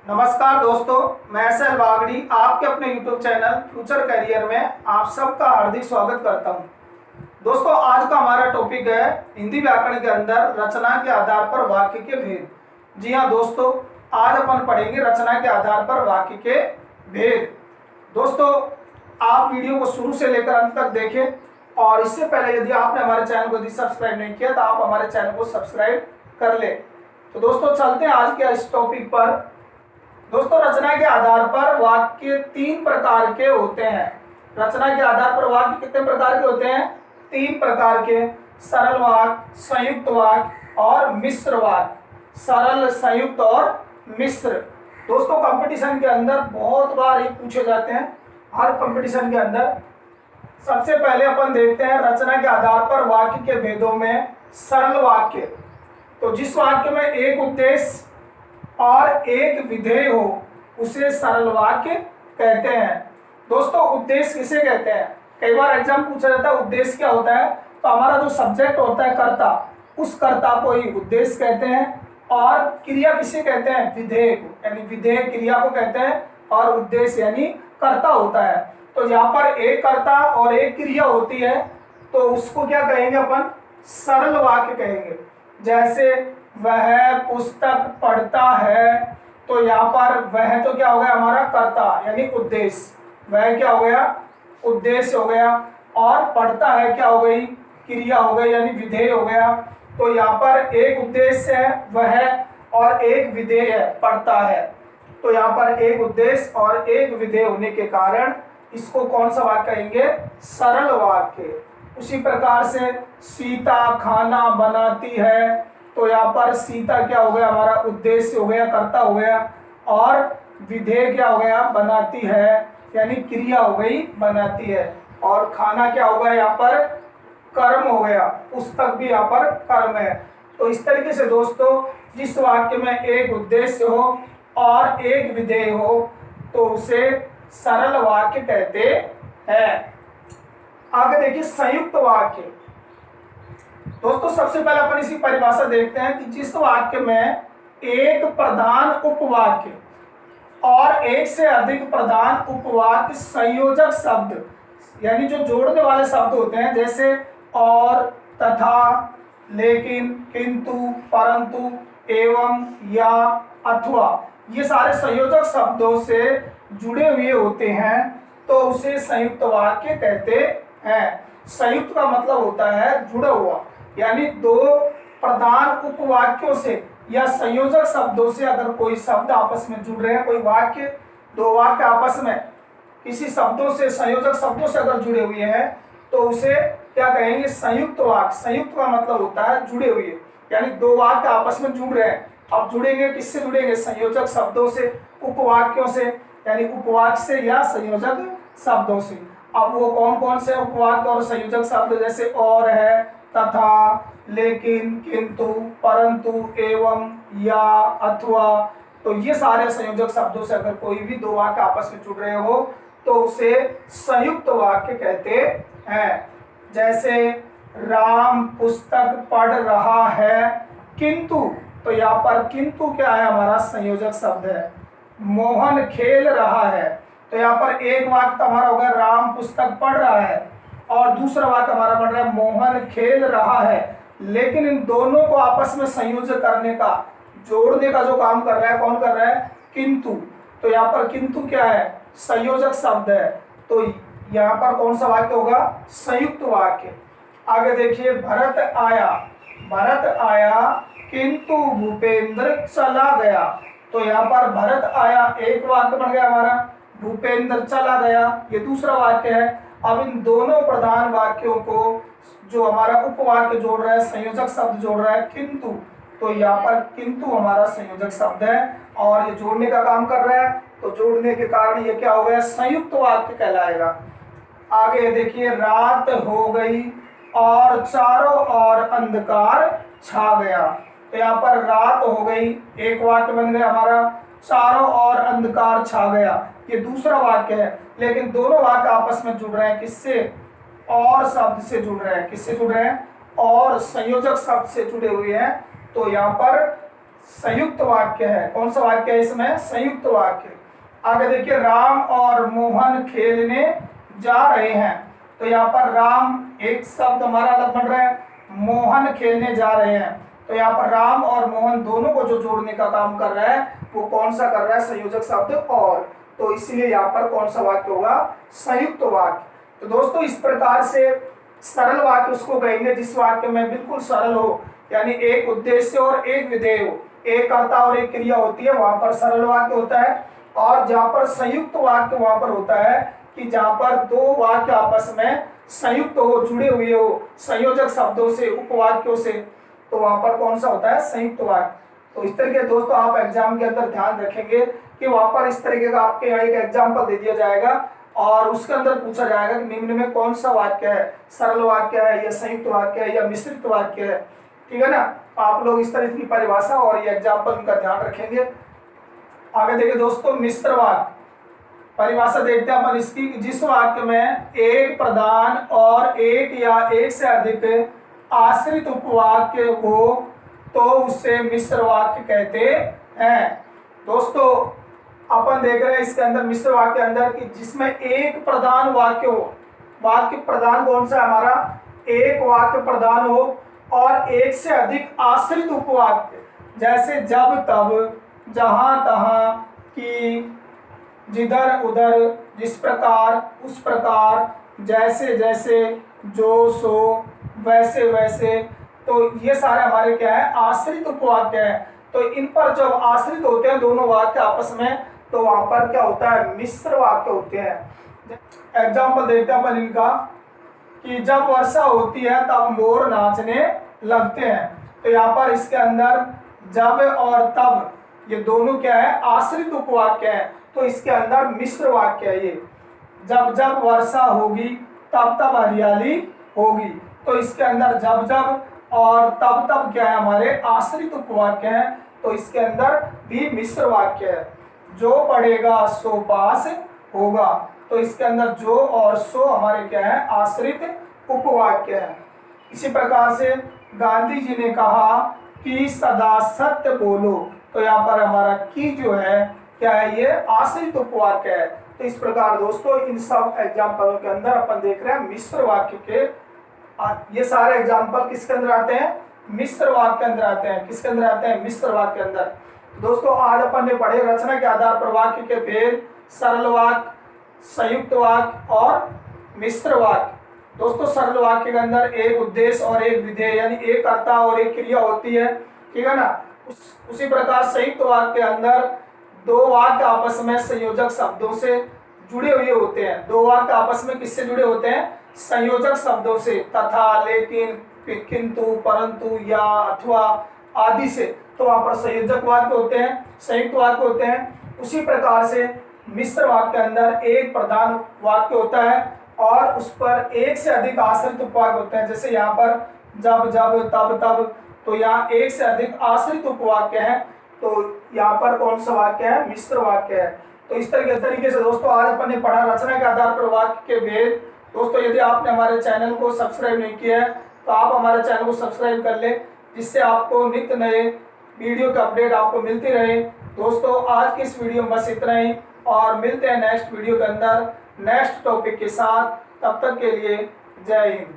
नमस्कार दोस्तों, मैं एस.एल. बागड़ी आपके अपने YouTube चैनल फ्यूचर करियर में आप सबका हार्दिक स्वागत करता हूं। दोस्तों, आज का हमारा टॉपिक है हिंदी व्याकरण के अंदर रचना के आधार पर वाक्य के भेद। जी हाँ दोस्तों, आज अपन पढ़ेंगे रचना के आधार पर वाक्य के भेद। दोस्तों, आप वीडियो को शुरू से लेकर अंत तक देखें और इससे पहले यदि आपने हमारे चैनल को सब्सक्राइब नहीं किया तो आप हमारे चैनल को सब्सक्राइब कर ले। तो दोस्तों, चलते हैं आज के इस टॉपिक पर। दोस्तों, रचना के आधार पर वाक्य तीन प्रकार के होते हैं। रचना के आधार पर वाक्य कितने प्रकार के होते हैं? तीन प्रकार के। सरल वाक्य, संयुक्त वाक्य और मिश्र वाक्य। सरल, संयुक्त और मिश्र। दोस्तों, कंपटीशन के अंदर बहुत बार ये पूछे जाते हैं, हर कंपटीशन के अंदर। सबसे पहले अपन देखते हैं रचना के आधार पर वाक्य के भेदों में सरल वाक्य। तो जिस वाक्य में एक उद्देश्य और एक विधेय हो उसे सरल वाक्य कहते हैं। दोस्तों, उद्देश्य किसे कहते हैं? कई बार एग्जाम पूछा जाता है उद्देश्य क्या होता है, तो हमारा जो सब्जेक्ट होता है कर्ता, उस कर्ता को ही उद्देश्य कहते हैं। और क्रिया किसे कहते हैं? विधेय को, यानी विधेय क्रिया को कहते हैं और उद्देश्य यानी कर्ता होता है। तो यहाँ पर एक कर्ता और एक क्रिया होती है तो उसको क्या कहेंगे अपन? सरल वाक्य कहेंगे। जैसे वह पुस्तक पढ़ता है, तो यहाँ पर वह तो क्या हो गया? हमारा कर्ता यानी उद्देश्य। वह क्या हो गया? उद्देश्य हो गया। और पढ़ता है क्या हो गई? क्रिया हो गई यानी विधेय हो गया। तो यहाँ पर एक उद्देश्य है वह और एक विधेय है पढ़ता है। तो यहाँ पर एक उद्देश्य और एक विधेय होने के कारण इसको कौन सा वाक्य कहेंगे? सरल वाक्य। उसी प्रकार से सीता खाना बनाती है, तो यहाँ पर सीता क्या हो गया? हमारा उद्देश्य हो गया, कर्ता हो गया। और विधेय क्या हो गया? बनाती है यानी क्रिया हो गई, बनाती है। और खाना क्या हो गया? यहाँ पर कर्म हो गया। पुस्तक भी यहाँ पर कर्म है। तो इस तरीके से दोस्तों, जिस वाक्य में एक उद्देश्य हो और एक विधेय हो तो उसे सरल वाक्य कहते हैं। आगे देखिए संयुक्त वाक्य। दोस्तों, सबसे पहले अपन इसकी परिभाषा देखते हैं कि जिस वाक्य में एक प्रधान उपवाक्य और एक से अधिक प्रधान उपवाक्य संयोजक शब्द यानी जो जोड़ने वाले शब्द होते हैं, जैसे और, तथा, लेकिन, किंतु, परंतु, एवं, या, अथवा, ये सारे संयोजक शब्दों से जुड़े हुए होते हैं तो उसे संयुक्त वाक्य कहते हैं। संयुक्त का मतलब होता है जुड़ा हुआ, यानी दो प्रधान उपवाक्यों से या संयोजक शब्दों से अगर कोई शब्द आपस में जुड़ रहे हैं, कोई वाक्य, दो वाक्य आपस में किसी शब्दों से, संयोजक शब्दों से अगर जुड़े हुए हैं तो उसे क्या कहेंगे? संयुक्त वाक्य। संयुक्त का मतलब होता है जुड़े हुए, यानी दो वाक्य आपस में जुड़ रहे हैं। अब जुड़ेंगे किससे? जुड़ेंगे संयोजक शब्दों से, उपवाक्यों से, यानी उपवाक्य से या संयोजक शब्दों से। अब वो कौन कौन से उपवाक्य और संयोजक शब्द? जैसे और है, तथा, लेकिन, किंतु, परंतु, एवं, या, अथवा। तो ये सारे संयोजक शब्दों से अगर कोई भी दो वाक्य आपस में जुड़ रहे हो तो उसे संयुक्त वाक्य कहते हैं। जैसे राम पुस्तक पढ़ रहा है, किंतु, तो यहाँ पर किंतु क्या है? हमारा संयोजक शब्द है। मोहन खेल रहा है, तो यहाँ पर एक वाक्य हमारा होगा राम पुस्तक पढ़ रहा है और दूसरा वाक्य हमारा बन रहा है मोहन खेल रहा है। लेकिन इन दोनों को आपस में संयोजन करने का, जोड़ने का जो काम कर रहा है, कौन कर रहा है? किंतु। तो यहाँ पर किंतु क्या है? संयोजक शब्द है। तो यहाँ पर कौन सा वाक्य होगा? संयुक्त वाक्य। आगे देखिए, भरत आया, भरत आया किंतु भूपेंद्र चला गया। तो यहाँ पर भरत आया एक वाक्य बन गया हमारा, भूपेंद्र चला गया ये दूसरा वाक्य है। अब इन दोनों प्रधान वाक्यों को जो हमारा उपवाक्य जोड़ रहा है, संयोजक शब्द जोड़ रहा है किंतु, तो यहाँ पर किंतु हमारा संयोजक शब्द है और ये जोड़ने का काम कर रहा है। तो जोड़ने के कारण ये क्या हो गया? संयुक्त वाक्य कहलाएगा। आगे देखिए, रात हो गई और चारों ओर अंधकार छा गया। तो यहाँ पर रात हो गई एक वाक्य बन गया हमारा, चारों ओर अंधकार छा गया ये दूसरा वाक्य है। लेकिन दोनों वाक्य आपस में जुड़ रहे हैं किससे? और शब्द से जुड़ रहे हैं। किससे जुड़ रहे हैं? और संयोजक शब्द से जुड़े हुए हैं। तो यहाँ पर संयुक्त वाक्य है। कौन सा वाक्य है इसमें? संयुक्त वाक्य। आगे देखिए, राम और मोहन खेलने जा रहे हैं। तो यहाँ पर राम एक शब्द हमारा अलग बन रहा है, मोहन खेलने जा रहे हैं। तो यहाँ पर राम और मोहन दोनों को जो जोड़ने का काम कर रहा है वो कौन सा कर रहा है? संयोजक शब्द और। तो इसलिए यहाँ पर कौन सा वाक्य होगा? संयुक्त वाक्य। तो दोस्तों इस प्रकार से सरल वाक्य उसको कहेंगे जिस वाक्य में बिल्कुल सरल हो, यानी एक उद्देश्य और एक विधेय हो, एक कर्ता और एक क्रिया होती है, वहां पर सरल वाक्य होता है। और जहां पर संयुक्त वाक्य वहां पर होता है कि जहां पर दो वाक्य आपस में संयुक्त हो, जुड़े हुए हो संयोजक शब्दों से, उपवाक्यों से, तो वहां पर कौन सा होता है? संयुक्त वाक्य। तो इस तरीके दोस्तों आप एग्जाम के अंदर ध्यान रखेंगे कि वहां पर इस तरीके का आपके यहाँ एक एग्जाम्पल दे दिया जाएगा और उसके अंदर पूछा जाएगा कि निम्न में कौन सा वाक्य है, सरल वाक्य है या संयुक्त वाक्य है या मिश्रित वाक्य है। ठीक है ना? आप लोग इस तरह की परिभाषा और ये एग्जाम्पल उनका ध्यान रखेंगे। आगे देखिए दोस्तों, मिश्र वाक्य परिभाषा देखते हैं अपन इसकी। जिस वाक्य में एक प्रधान और एक या एक से अधिक आश्रित उपवाक्य हो तो उसे मिश्र वाक्य कहते हैं। दोस्तों अपन देख रहे हैं इसके अंदर मिश्र वाक्य के अंदर कि जिसमें एक प्रधान वाक्य हो, वाक्य प्रधान कौन सा है हमारा? एक वाक्य प्रधान हो और एक से अधिक आश्रित उपवाक्य, जैसे जब तब, जहां तहां, कि, जिधर उधर, जिस प्रकार उस प्रकार, जैसे जैसे, जो सो, वैसे वैसे। तो ये सारे हमारे क्या है? आश्रित उपवाक्य है। तो इन पर जब आश्रित होते हैं दोनों वाक्य आपस में तो वहां पर क्या होता है? मिश्र वाक्य होते हैं। एग्जाम्पल देखते हैं अपन इनका कि जब वर्षा होती है तब मोर नाचने लगते हैं। तो यहाँ पर इसके अंदर जब और तब ये दोनों क्या है? आश्रित उपवाक्य है। तो इसके अंदर मिश्र वाक्य है ये। जब जब वर्षा होगी तब तब हरियाली होगी। तो इसके अंदर जब जब और तब तब क्या है? हमारे आश्रित उपवाक्य हैं। तो इसके अंदर भी मिश्र वाक्य है। जो पढ़ेगा सो पास होगा। तो इसके अंदर जो और सो हमारे क्या है? आश्रित उपवाक्य है। इसी प्रकार से गांधी जी ने कहा कि सदा सत्य बोलो। तो यहाँ पर हमारा की जो है क्या है? ये आश्रित उपवाक्य है। तो इस प्रकार दोस्तों इन सब एग्जाम्पलों के अंदर अपन देख रहे हैं मिश्र वाक्य के। ये सारे एग्जाम्पल किसके अंदर आते हैं? मिश्र वाक्य के अंदर आते हैं। किसके अंदर आते हैं? मिश्र वाक्य के अंदर। दोस्तों आज अपन ने पढ़े रचना के आधार पर वाक्य के भेद, सरल वाक्य, संयुक्त वाक्य और मिश्र वाक्य। दोस्तों सरल वाक्य के अंदर एक उद्देश्य और एक विधेय, यानी एक कर्ता और एक क्रिया होती है। ठीक है ना? उसी प्रकार संयुक्त वाक्य के अंदर दो वाक्य आपस में संयोजक शब्दों से जुड़े हुए होते हैं। दो वाक्य आपस में किससे जुड़े होते हैं? संयोजक शब्दों से, तथा, लेकिन, किंतु, परंतु, या, अथवा आदि से। तो वहां पर संयोजक वाक्य होते हैं, संयुक्त वाक्य होते हैं। उसी प्रकार से मिश्र वाक्य के अंदर एक प्रधान वाक्य होता है और उस पर एक से अधिक आश्रित उपवाक्य होते हैं। जैसे यहाँ पर जब जब, तब तब। तो यहाँ एक से अधिक आश्रित उपवाक्य है। तो यहाँ पर कौन सा वाक्य है? मिश्र वाक्य है। तो इस तरीके से दोस्तों आज अपन ने पढ़ा रचना के आधार पर वाक्य के भेद। दोस्तों यदि आपने हमारे चैनल को सब्सक्राइब नहीं किया है तो आप हमारे चैनल को सब्सक्राइब कर लें, जिससे आपको नित्य नए वीडियो का अपडेट आपको मिलती रहे। दोस्तों आज की इस वीडियो में बस इतना ही और मिलते हैं नेक्स्ट वीडियो के अंदर नेक्स्ट टॉपिक के साथ। तब तक के लिए जय हिंद।